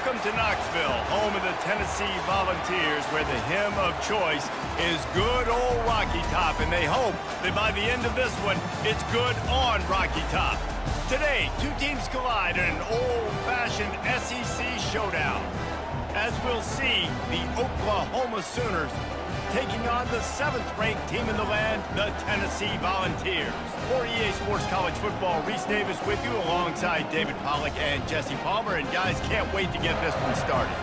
Welcome to Knoxville, home of the Tennessee Volunteers, where the hymn of choice is good old Rocky Top, and they hope that by the end of this one, it's good on Rocky Top. Today, two teams collide in an old-fashioned SEC showdown. As we'll see, the Oklahoma Sooners taking on the 7th-ranked team in the land, the Tennessee Volunteers. For EA Sports College Football, Reese Davis with you alongside David Pollack and Jesse Palmer. And guys, can't wait to get this one started.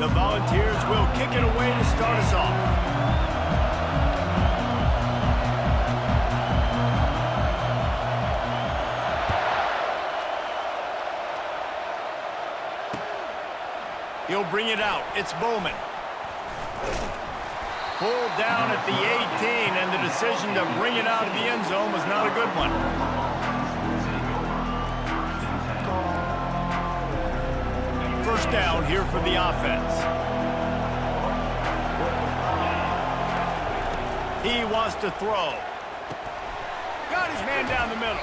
The Volunteers will kick it away to start us off. He'll bring it out. It's Bowman. Pulled down at the 18, and the decision to bring it out of the end zone was not a good one. First down here for the offense. He wants to throw. Got his man down the middle.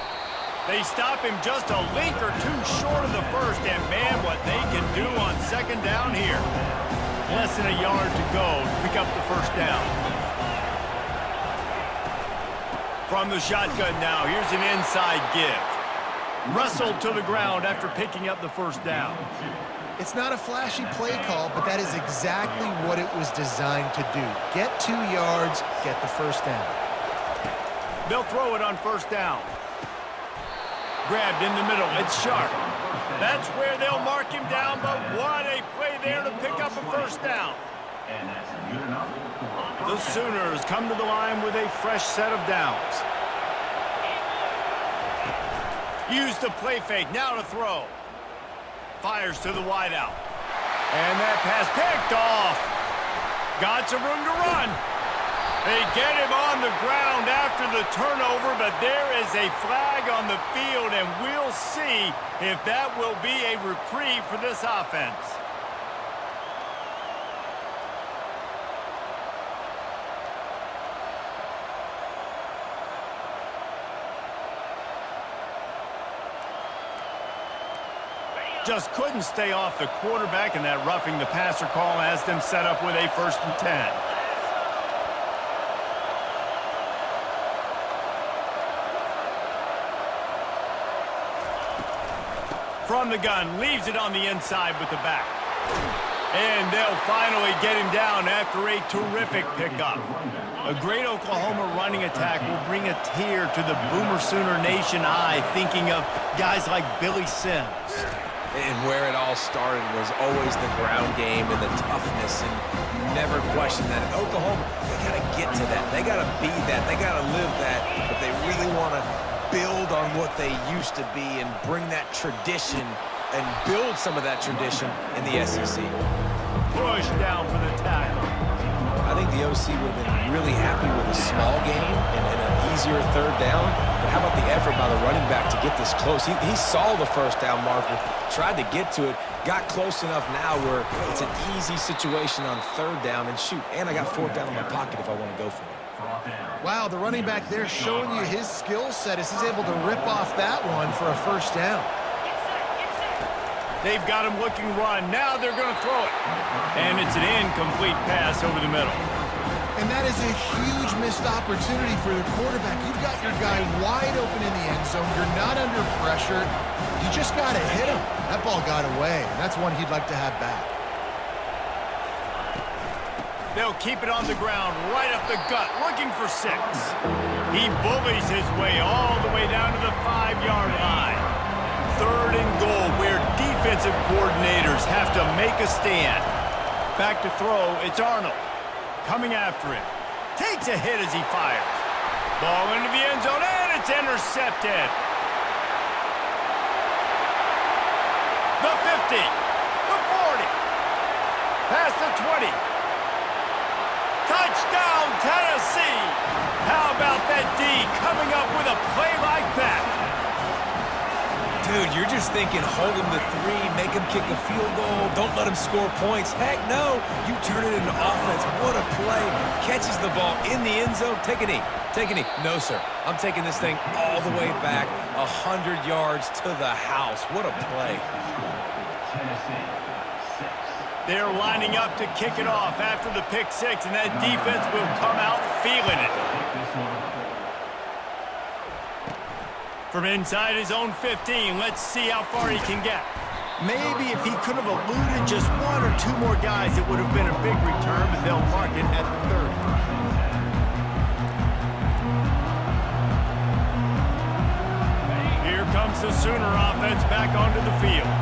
They stop him just a link or two short of the first, and man, what they can do on second down here. Less than a yard to go to pick up the first down. From the shotgun now, here's an inside give. Wrestled to the ground after picking up the first down. It's not a flashy play call, but that is exactly what it was designed to do. Get 2 yards, get the first down. They'll throw it on first down. Grabbed in the middle. It's Sharp. That's where they'll mark him down, but what a play there to pick up a first down. The Sooners come to the line with a fresh set of downs. Use the play fake. Now to throw. Fires to the wideout. And that pass picked off. Got some room to run. They get him on the ground after the turnover, but there is a flag on the field, and we'll see if that will be a reprieve for this offense. Just couldn't stay off the quarterback, and that roughing the passer call has them set up with a 1st and 10. From the gun, leaves it on the inside with the back. And they'll finally get him down after a terrific pickup. A great Oklahoma running attack will bring a tear to the Boomer Sooner Nation eye, thinking of guys like Billy Sims. And where it all started was always the ground game and the toughness, and you never question that. And Oklahoma, they got to get to that. They got to be that. They got to live that if they really want to build on what they used to be and bring that tradition and build some of that tradition in the SEC. Push down for the tackle. I think the OC would have been really happy with a small gain and an easier 3rd down. But how about the effort by the running back to get this close? He saw the first down marker, tried to get to it, got close enough now where it's an easy situation on 3rd down. And shoot, and I got 4th down in my pocket if I want to go for it. Wow, the running back there showing you his skill set as he's able to rip off that one for a first down. They've got him looking run. Now they're going to throw it. And it's an incomplete pass over the middle. And that is a huge missed opportunity for the quarterback. You've got your guy wide open in the end zone. You're not under pressure. You just got to hit him. That ball got away. That's one he'd like to have back. They'll keep it on the ground, right up the gut, looking for 6. He bullies his way all the way down to the 5-yard line. 3rd and goal, where defensive coordinators have to make a stand. Back to throw, it's Arnold. Coming after him. Takes a hit as he fires. Ball into the end zone, and it's intercepted. the 40, past the 20. Touchdown, Tennessee! How about that D coming up with a play like that? Dude, you're just thinking, hold him to 3, make him kick a field goal, don't let him score points. Heck no, you turn it into offense. What a play. Catches the ball in the end zone. Take a knee. Take a knee. No, sir. I'm taking this thing all the way back 100 yards to the house. What a play. They're lining up to kick it off after the pick six, and that defense will come out feeling it. From inside his own 15, let's see how far he can get. Maybe if he could have eluded just 1 or 2 more guys, it would have been a big return, but they'll mark it at the 30. Here comes the Sooner offense back onto the field.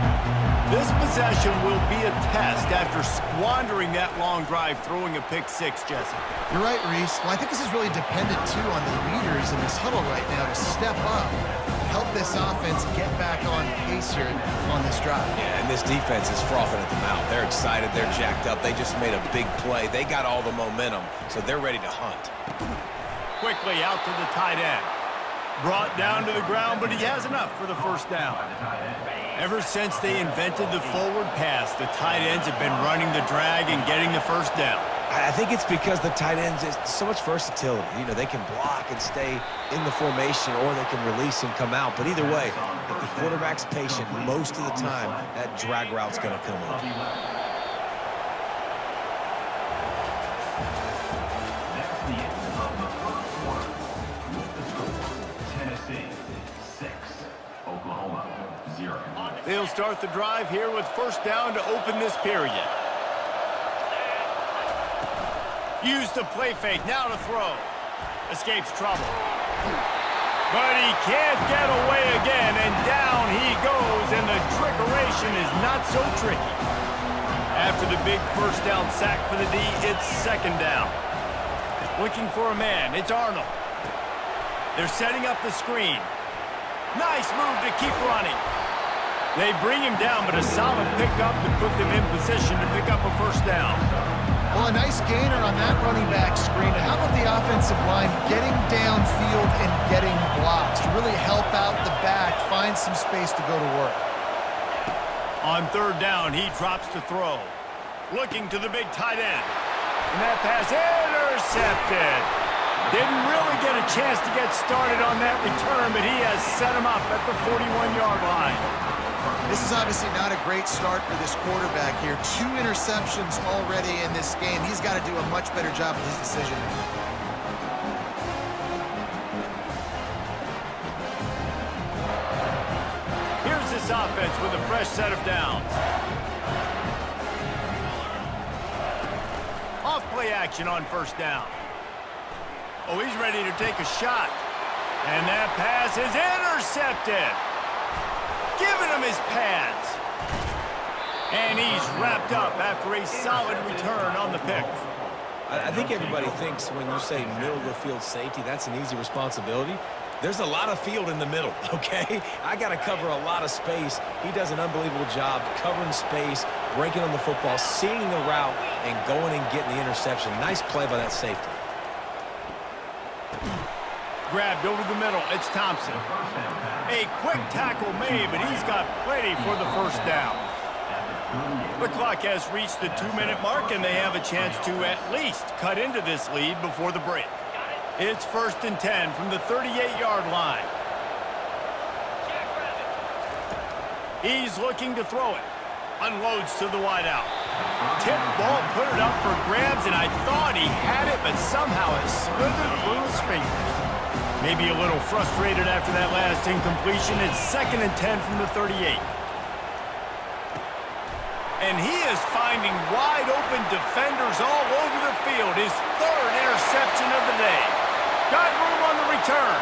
This possession will be a test after squandering that long drive throwing a pick six, Jesse. You're right, Reese. Well, I think this is really dependent, too, on the leaders in this huddle right now to step up and help this offense get back on pace here on this drive. Yeah, and this defense is frothing at the mouth. They're excited. They're jacked up. They just made a big play. They got all the momentum, so they're ready to hunt. Quickly out to the tight end. Brought down to the ground, but he has enough for the first down. Ever since they invented the forward pass, the tight ends have been running the drag and getting the first down. I think it's because the tight ends is so much versatility. You know, they can block and stay in the formation, or they can release and come out. But either way, if the quarterback's patient, most of the time, that drag route's going to come in. They'll start the drive here with first down to open this period. Use the play fake, now to throw. Escapes trouble. But he can't get away again, and down he goes, and the trickeration is not so tricky. After the big first down sack for the D, it's second down. Looking for a man, it's Arnold. They're setting up the screen. Nice move to keep running. They bring him down, but a solid pickup to put them in position to pick up a first down. Well, a nice gainer on that running back screen. How about the offensive line getting downfield and getting blocks to really help out the back, find some space to go to work? On third down, he drops to throw. Looking to the big tight end. And that pass intercepted. Didn't really get a chance to get started on that return, but he has set him up at the 41-yard line. This is obviously not a great start for this quarterback here. 2 interceptions already in this game. He's got to do a much better job with his decision. Here's this offense with a fresh set of downs. Off play action on first down. Oh, he's ready to take a shot. And that pass is intercepted. Giving him his pads. And he's wrapped up after a solid return on the pick. I think everybody thinks when you say middle of the field safety, that's an easy responsibility. There's a lot of field in the middle, okay? I got to cover a lot of space. He does an unbelievable job covering space, breaking on the football, seeing the route, and going and getting the interception. Nice play by that safety. Grabbed over the middle, it's Thompson. A quick tackle made, but he's got plenty for the first down. The clock has reached the 2-minute mark, and they have a chance to at least cut into this lead before the break. It's first and 10 from the 38-yard line. He's looking to throw it. Unloads to the wideout. Tip ball, put it up for grabs, and I thought he had it, but somehow it slithered through his fingers. Maybe a little frustrated after that last incompletion. It's second and 10 from the 38. And he is finding wide open defenders all over the field. His third interception of the day. Got room on the return.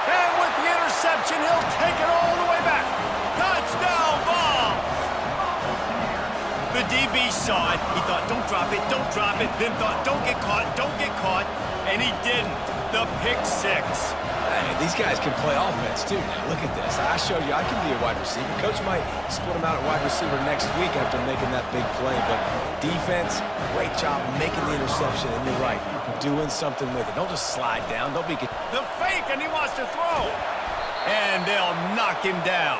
And with the interception, he'll take it all the way back. Touchdown ball! The DB saw it. He thought, don't drop it, then thought, don't get caught, and he didn't. the pick six. Hey, these guys can play offense, too. Now, look at this. I showed you I can be a wide receiver. Coach might split him out at wide receiver next week after making that big play. But defense, great job making the interception. And you're right, doing something with it. Don't just slide down. Don't be... The fake, and he wants to throw. And they'll knock him down.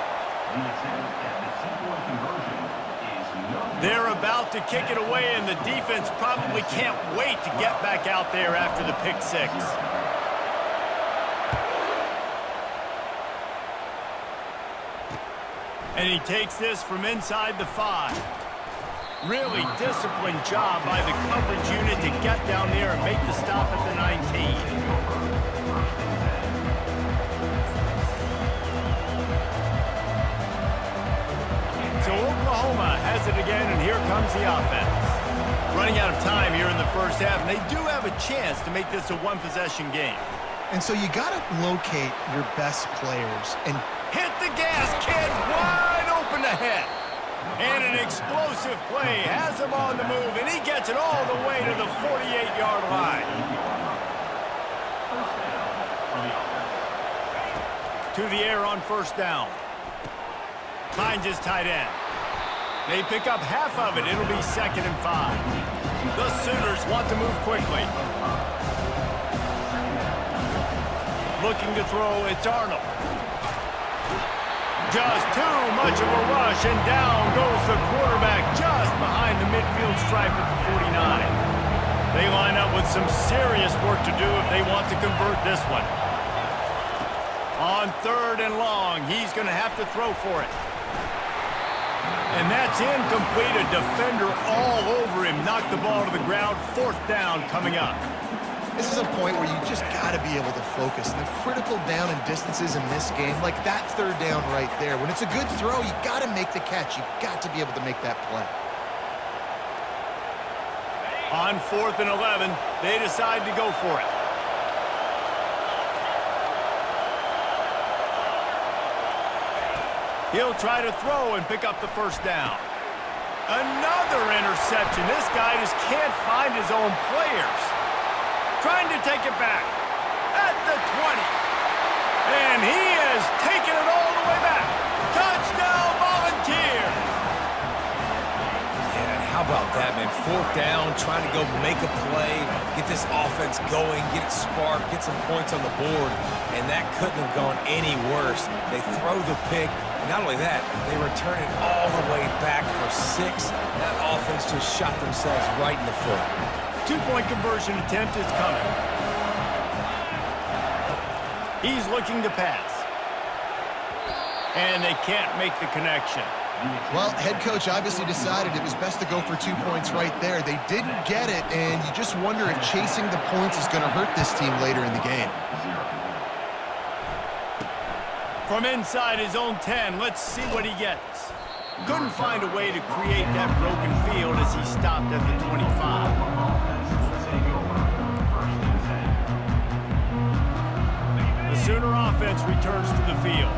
They're about to kick it away, and the defense probably can't wait to get back out there after the pick six. And he takes this from inside the 5. Really disciplined job by the coverage unit to get down there and make the stop at the 19. So Oklahoma has it again, and here comes the offense. Running out of time here in the first half, and they do have a chance to make this a one-possession game. And so you got to locate your best players and hit the gas, kid, wide open ahead. And an explosive play has him on the move, and he gets it all the way to the 48-yard line. To the air on first down. Finds his tight end. They pick up half of it. It'll be 2nd and 5. The Sooners want to move quickly. Looking to throw, it's Arnold. Just too much of a rush, and down goes the quarterback just behind the midfield stripe at the 49. They line up with some serious work to do if they want to convert this one. On 3rd and long, he's going to have to throw for it. And that's incomplete. A defender all over him. Knocked the ball to the ground. 4th down coming up. this is a point where you just got to be able to focus. And the critical down and distances in this game, like that 3rd down right there, when it's a good throw, you got to make the catch. You got to be able to make that play. On 4th and 11, they decide to go for it. He'll try to throw and pick up the 1st down. Another interception. This guy just can't find his own players. Trying to take it back at the 20. And he has taken it all the way back. Touchdown, Volunteers! Yeah, how about that, man? 4th down, trying to go make a play, get this offense going, get it sparked, get some points on the board. And that couldn't have gone any worse. They throw the pick. Not only that, they return it all the way back for 6. That offense just shot themselves right in the foot. 2-point conversion attempt is coming. He's looking to pass. And they can't make the connection. Well, head coach obviously decided it was best to go for 2 points right there. They didn't get it, and you just wonder if chasing the points is going to hurt this team later in the game. From inside his own 10, let's see what he gets. Couldn't find a way to create that broken field as he stopped at the 25. The Sooner offense returns to the field.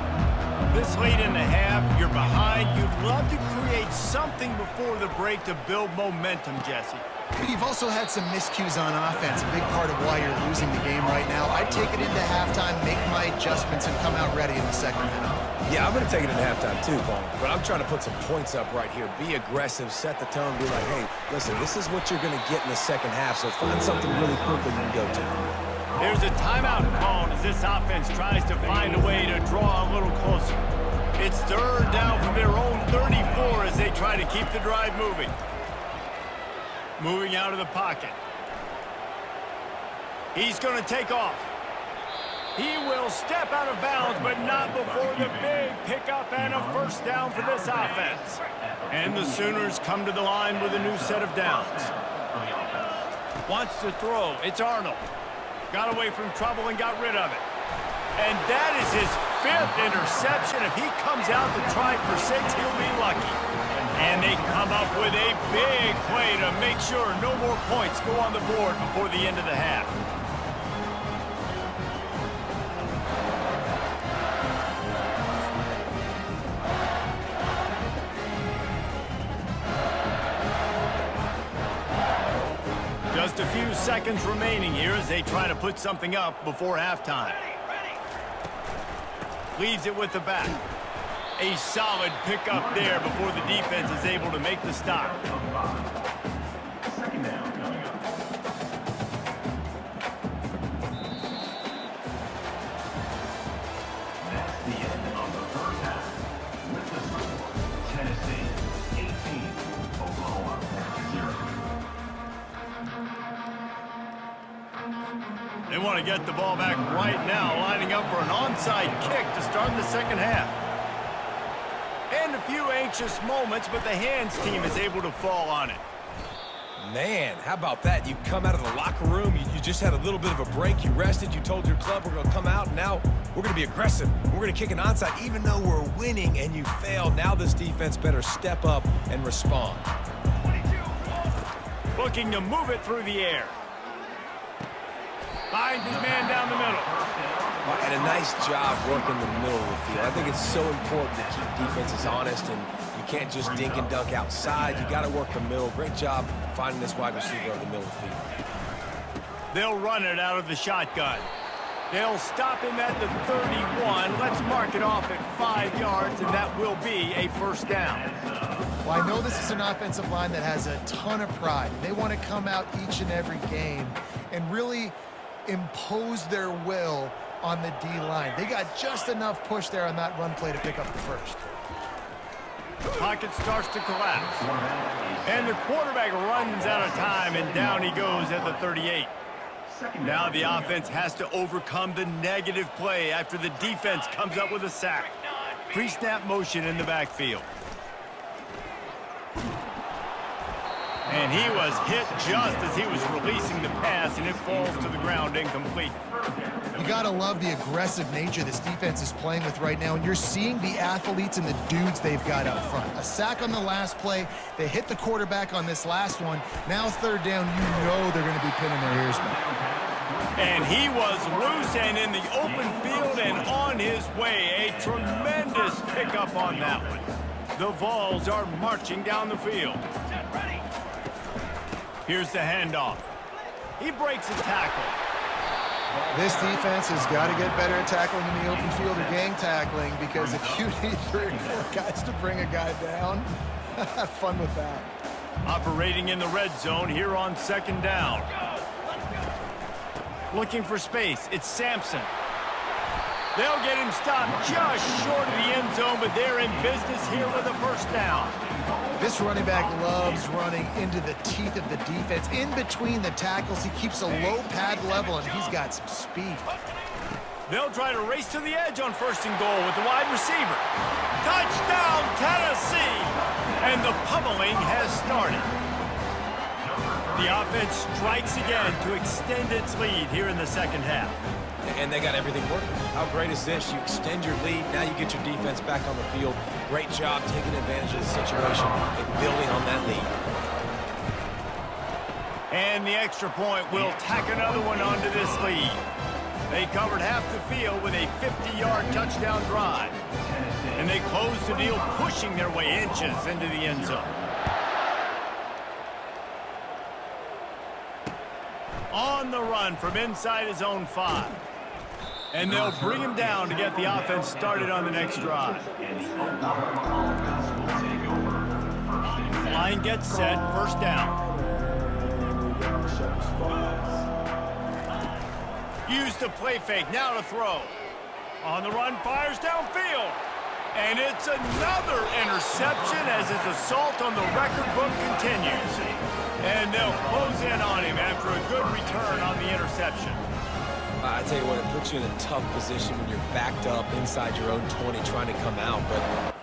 This late in the half, you're behind. You'd love to create something before the break to build momentum, Jesse. But you've also had some miscues on offense, a big part of why you're losing the game right now. I'd take it into halftime, make my adjustments, and come out ready in the second half. Yeah, I'm going to take it into halftime too, Paul. But I'm trying to put some points up right here. Be aggressive, set the tone, be like, hey, listen, this is what you're going to get in the second half, so find something really quickly you can go to. There's a timeout called as this offense tries to find a way to draw a little closer. It's 3rd down from their own 34 as they try to keep the drive moving. Moving out of the pocket. He's going to take off. He will step out of bounds, but not before the big pickup and a 1st down for this offense. And the Sooners come to the line with a new set of downs. Wants to throw. It's Arnold. Got away from trouble and got rid of it. And that is his 5th interception. If he comes out to try for 6, he'll be lucky. And they come up with a big play to make sure no more points go on the board before the end of the half. Just a few seconds remaining here as they try to put something up before halftime. Leaves it with the back. A solid pickup there before the defense is able to make the stop. Second down coming up. That's the end of the first half. With the score, Tennessee 18, Oklahoma 0. They want to get the ball back right now, lining up for an onside kick to start the second half. And a few anxious moments, but the hands team is able to fall on it. Man, how about that? You come out of the locker room, you just had a little bit of a break, you rested, you told your club we're going to come out, and now we're going to be aggressive. We're going to kick an onside even though we're winning, and you failed. Now this defense better step up and respond. Looking to move it through the air. Finds his man down the middle. And a nice job working the middle of the field. I think it's so important to keep defenses honest, and you can't just dink and dunk outside. You got to work the middle. Great job finding this wide receiver on the middle of the field. They'll run it out of the shotgun. They'll stop him at the 31. Let's mark it off at 5 yards, and that will be a first down. Well, I know this is an offensive line that has a ton of pride. They want to come out each and every game and really impose their will on the D-line. They got just enough push there on that run play to pick up the first. Pocket starts to collapse. And the quarterback runs out of time, and down he goes at the 38. Now the offense has to overcome the negative play after the defense comes up with a sack. Pre-snap motion in the backfield. And he was hit just as he was releasing the pass, and it falls to the ground incomplete. You got to love the aggressive nature this defense is playing with right now, and you're seeing the athletes and the dudes they've got up front. A sack on the last play. They hit the quarterback on this last one. Now third down, you know they're going to be pinning their ears back. And he was loose and in the open field and on his way. A tremendous pickup on that one. The Vols are marching down the field. Here's the handoff. He breaks a tackle. This defense has got to get better at tackling in the open field or gang tackling, because if you need 3 or 4 guys to bring a guy down, have fun with that. Operating in the red zone here on second down. Looking for space. It's Sampson. They'll get him stopped just short of the end zone, but they're in business here with a first down. This running back loves running into the teeth of the defense. In between the tackles, he keeps a low pad level, and he's got some speed. They'll try to race to the edge on first and goal with the wide receiver. Touchdown, Tennessee! And the pummeling has started. The offense strikes again to extend its lead here in the second half. And they got everything working. How great is this? You extend your lead, now you get your defense back on the field. Great job taking advantage of the situation and building on that lead. And the extra point will tack another one onto this lead. They covered half the field with a 50-yard touchdown drive. And they close the deal, pushing their way inches into the end zone. On the run from inside his own 5. And they'll bring him down to get the offense started on the next drive. Line gets set, first down. Use the play fake, now to throw. On the run, fires downfield. And it's another interception as his assault on the record book continues. And they'll close in on him after a good return on the interception. I tell you what, it puts you in a tough position when you're backed up inside your own 20 trying to come out. But